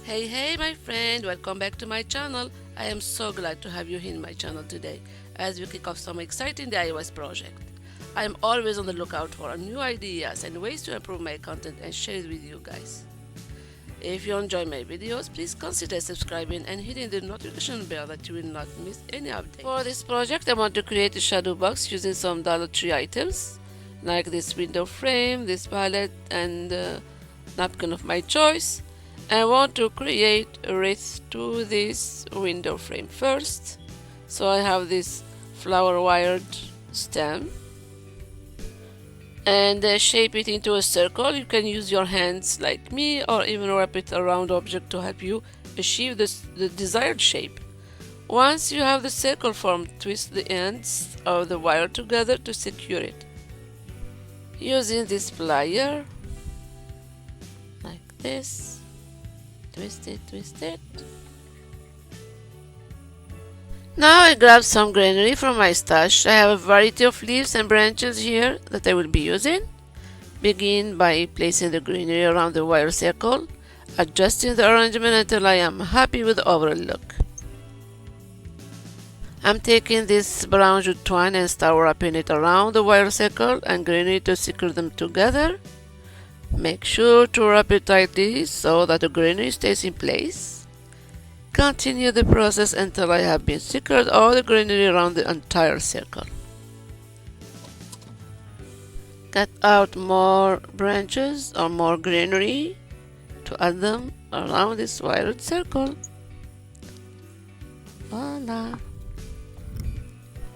Hey my friend, welcome back to my channel. I am so glad to have you in my channel today as we kick off some exciting DIY project. I am always on the lookout for new ideas and ways to improve my content and share it with you guys. If you enjoy my videos, please consider subscribing and hitting the notification bell that you will not miss any update. For this project, I want to create a shadow box using some Dollar Tree items like this window frame, this palette, and napkin of my choice. I want to create a wreath to this window frame first. So I have this flower wired stem and shape it into a circle. You can use your hands like me or even wrap it around object to help you achieve the desired shape. Once you have the circle formed, twist the ends of the wire together to secure it. Using this plier like this. Twist it. Now I grab some greenery from my stash. I have a variety of leaves and branches here that I will be using. Begin by placing the greenery around the wire circle, adjusting the arrangement until I am happy with the overall look. I'm taking this brown jute twine and start wrapping it around the wire circle and greenery to secure them together. Make sure to wrap it tightly so that the greenery stays in place. Continue the process until I have been secured all the greenery around the entire circle. Cut out more branches or more greenery to add them around this wired circle. Voila!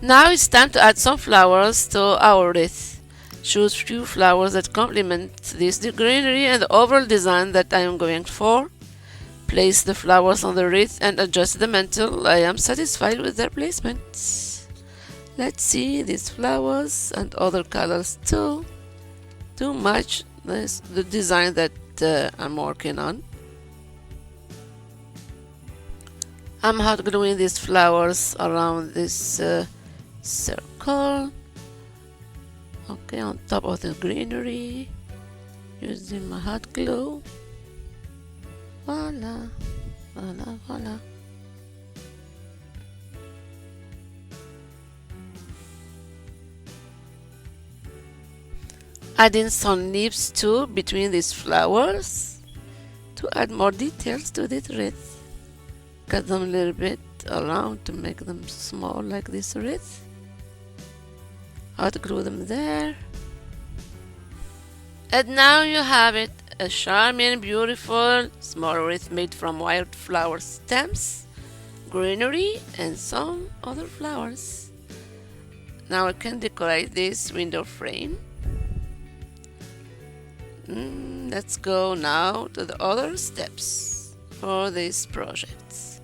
Now it's time to add some flowers to our wreath. Choose few flowers that complement the greenery and the overall design that I am going for. Place the flowers on the wreath and adjust them until I am satisfied with their placement. Let's see these flowers and other colors too to match the design that I'm working on. I'm hot gluing these flowers around this circle. Okay, on top of the greenery, using my hot glue. Voila, voila, voila. Adding some leaves too between these flowers to add more details to this wreath. Cut them a little bit around to make them small like this wreath. Hot glue them there. And now you have it, a charming, beautiful small wreath made from wildflower stems, greenery, and some other flowers. Now I can decorate this window frame. Let's go now to the other steps for this project.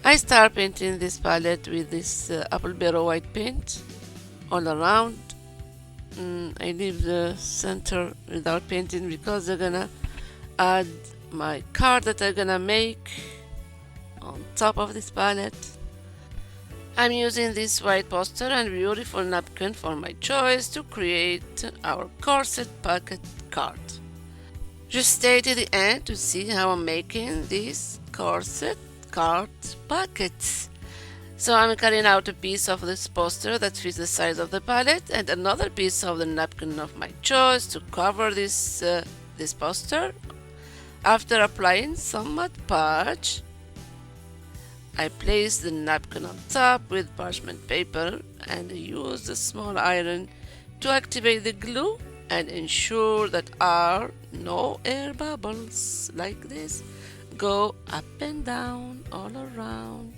I start painting this palette with this apple barrel white paint all around. I leave the center without painting because I'm gonna add my card that I'm gonna make on top of this palette. I'm using this white poster and beautiful napkin for my choice to create our corset pocket card. Just stay to the end to see how I'm making this corset card pockets. So I'm cutting out a piece of this poster that fits the size of the palette and another piece of the napkin of my choice to cover this poster. After applying some Mod Podge, I place the napkin on top with parchment paper and use the small iron to activate the glue and ensure that no air bubbles like this go up and down all around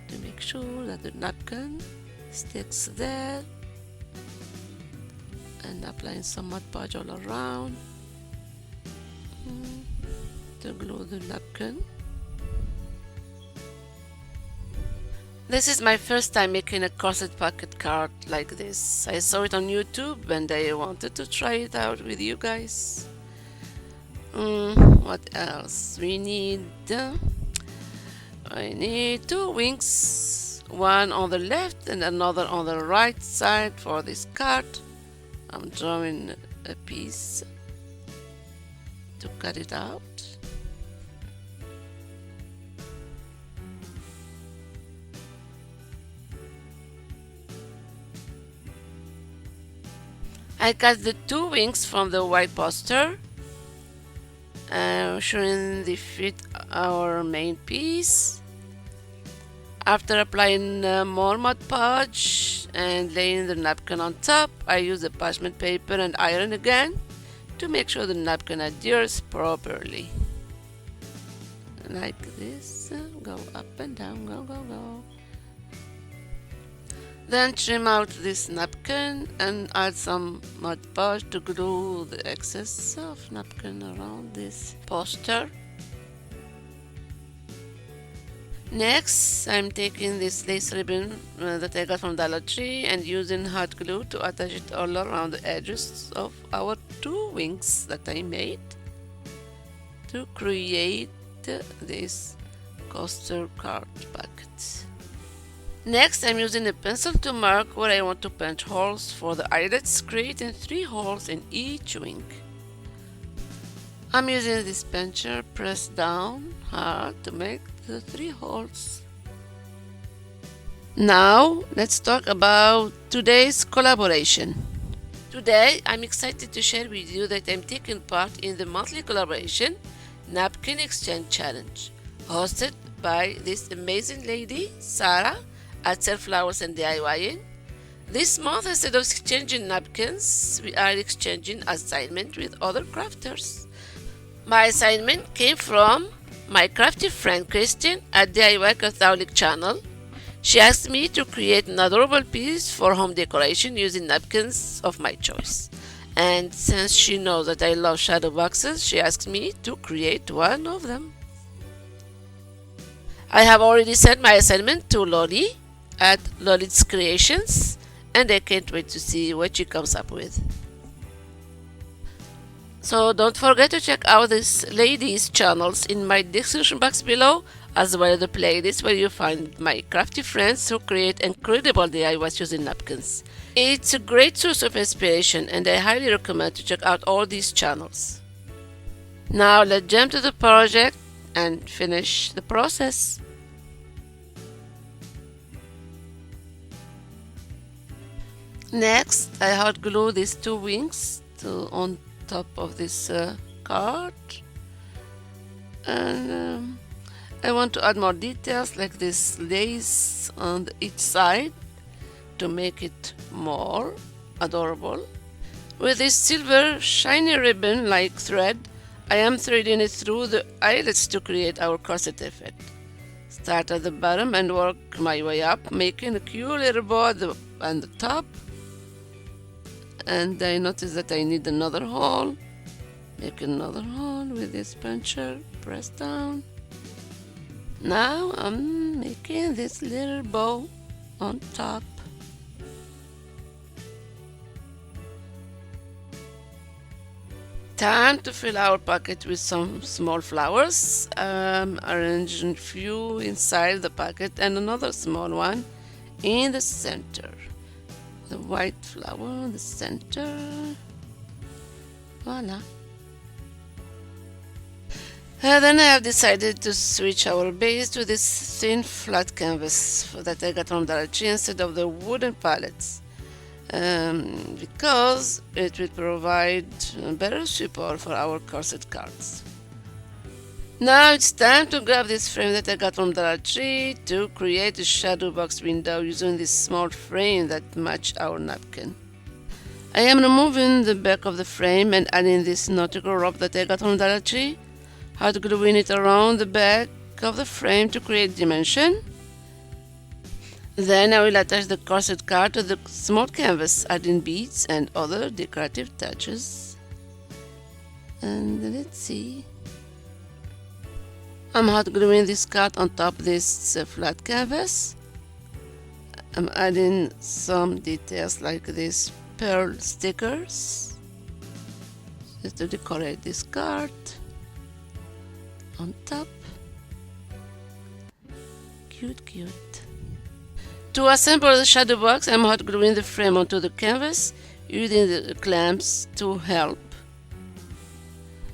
to make sure that the napkin sticks there, and applying some Mod Podge all around to glue the napkin. This is my first time making a corset pocket card like this. I saw it on YouTube and I wanted to try it out with you guys. What else? We need two wings, one on the left and another on the right side for this card. I'm drawing a piece to cut it out. I cut the two wings from the white poster, showing they fit our main piece. After applying more Mod Podge and laying the napkin on top, I use the parchment paper and iron again to make sure the napkin adheres properly. Like this, go up and down, go, go, go. Then trim out this napkin and add some Mod Podge to glue the excess of napkin around this poster. Next, I'm taking this lace ribbon that I got from Dollar Tree and using hot glue to attach it all around the edges of our two wings that I made to create this coaster card bucket. Next, I'm using a pencil to mark where I want to punch holes for the eyelets, creating 3 holes in each wing. I'm using this puncher pressed down hard to make the 3 holes. Now let's talk about today's collaboration. Today I'm excited to share with you that I'm taking part in the monthly collaboration Napkin Exchange Challenge, hosted by this amazing lady, Sarah, at Sell Flowers and DIYing. This month, instead of exchanging napkins, we are exchanging assignment with other crafters. My assignment came from my crafty friend Christine at DIY Catholic channel. She asked me to create an adorable piece for home decoration using napkins of my choice. And since she knows that I love shadow boxes, she asked me to create one of them. I have already sent my assignment to Loli at Loli's Creations, and I can't wait to see what she comes up with. So don't forget to check out this lady's channels in my description box below, as well as the playlist where you find my crafty friends who create incredible DIYs using napkins. It's a great source of inspiration and I highly recommend to check out all these channels. Now let's jump to the project and finish the process. Next, I hot glue these 2 wings on top of this card, and I want to add more details like this lace on each side to make it more adorable. With this silver shiny ribbon like thread, I am threading it through the eyelets to create our corset effect. Start at the bottom and work my way up, making a cute little bow at the top. And I notice that I need another hole. Make another hole with this puncher, press down. Now I'm making this little bow on top. Time to fill our pocket with some small flowers. Arrange a few inside the pocket and another small one in the center. The white flower in the center. Voila. Then I have decided to switch our base to this thin flat canvas that I got from Dollar Tree instead of the wooden pallets, because it will provide better support for our corset cards. Now it's time to grab this frame that I got from Dollar Tree to create a shadow box window using this small frame that matched our napkin. I am removing the back of the frame and adding this nautical rope that I got from Dollar Tree, hot gluing it around the back of the frame to create dimension. Then I will attach the corset card to the small canvas, adding beads and other decorative touches. And let's see. I'm hot gluing this card on top of this flat canvas. I'm adding some details like these pearl stickers just to decorate this card on top. Cute, cute. To assemble the shadow box, I'm hot gluing the frame onto the canvas using the clamps to help.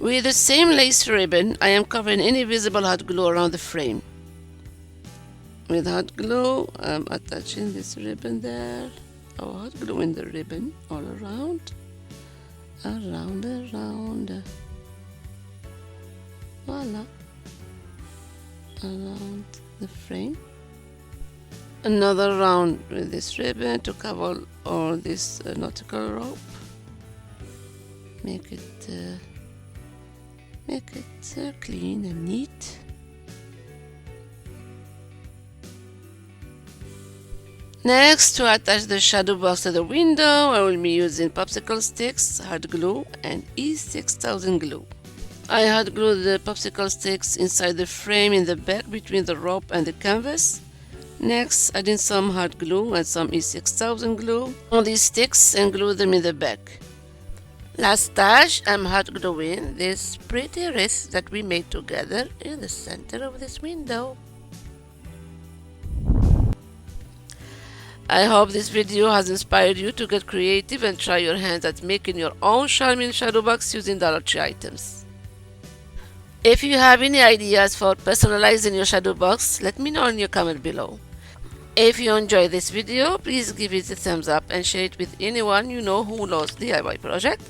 With the same lace ribbon, I am covering any visible hot glue around the frame. With hot glue, I'm attaching this ribbon there, or hot gluing the ribbon all around. around, voila, around the frame. Another round with this ribbon to cover all this nautical rope. Make it clean and neat. Next, to attach the shadow box to the window, I will be using popsicle sticks, hot glue, and E6000 glue. I hot glued the popsicle sticks inside the frame in the back between the rope and the canvas. Next, add in some hot glue and some E6000 glue on these sticks and glue them in the back. Last touch, I'm hot gluing this pretty wreath that we made together in the center of this window. I hope this video has inspired you to get creative and try your hands at making your own charming shadow box using Dollar Tree items. If you have any ideas for personalizing your shadow box, let me know in your comment below. If you enjoyed this video, please give it a thumbs up and share it with anyone you know who loves DIY project.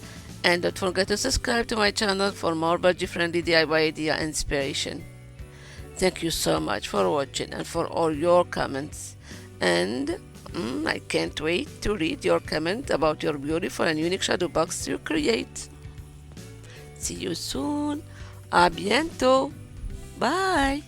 And don't forget to subscribe to my channel for more budget-friendly DIY idea and inspiration. Thank you so much for watching and for all your comments. And I can't wait to read your comment about your beautiful and unique shadow box you create. See you soon. À bientôt. Bye.